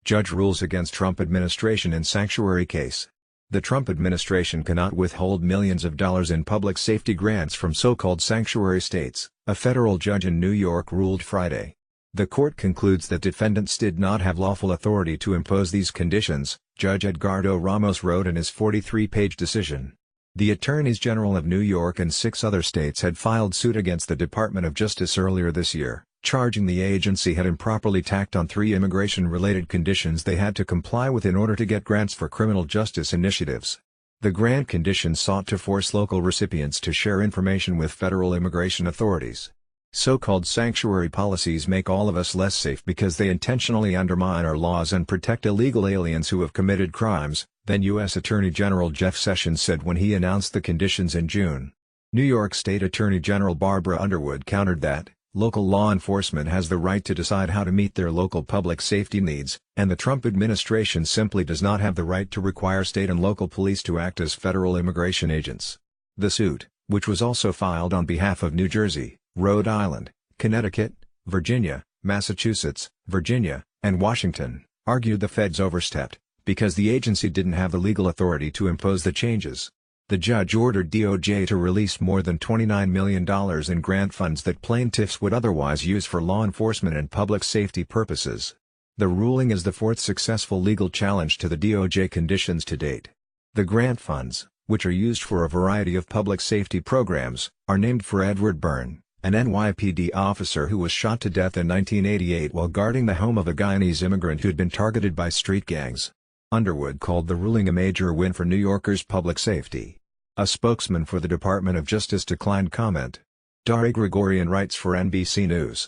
Judge rules against Trump administration in sanctuary case. The Trump administration cannot withhold millions of dollars in public safety grants from so-called sanctuary states, a federal judge in New York ruled Friday. The court concludes that defendants did not have lawful authority to impose these conditions, Judge Edgardo Ramos wrote in his 43-page decision. The attorneys general of New York and 6 other states had filed suit against the Department of Justice earlier this year, charging the agency had improperly tacked on 3 immigration-related conditions they had to comply with in order to get grants for criminal justice initiatives. The grant conditions sought to force local recipients to share information with federal immigration authorities. So-called sanctuary policies make all of us less safe because they intentionally undermine our laws and protect illegal aliens who have committed crimes, then U.S. Attorney General Jeff Sessions said when he announced the conditions in June. New York State Attorney General Barbara Underwood countered that, local law enforcement has the right to decide how to meet their local public safety needs, and the Trump administration simply does not have the right to require state and local police to act as federal immigration agents. The suit, which was also filed on behalf of New Jersey, Rhode Island, Connecticut, Virginia, Massachusetts, Virginia, and Washington, argued the feds overstepped, because the agency didn't have the legal authority to impose the changes. The judge ordered DOJ to release more than $29 million in grant funds that plaintiffs would otherwise use for law enforcement and public safety purposes. The ruling is the 4th successful legal challenge to the DOJ conditions to date. The grant funds, which are used for a variety of public safety programs, are named for Edward Byrne, an NYPD officer who was shot to death in 1988 while guarding the home of a Guyanese immigrant who'd been targeted by street gangs. Underwood called the ruling a major win for New Yorkers' public safety. A spokesman for the Department of Justice declined comment. Dari Gregorian writes for NBC News.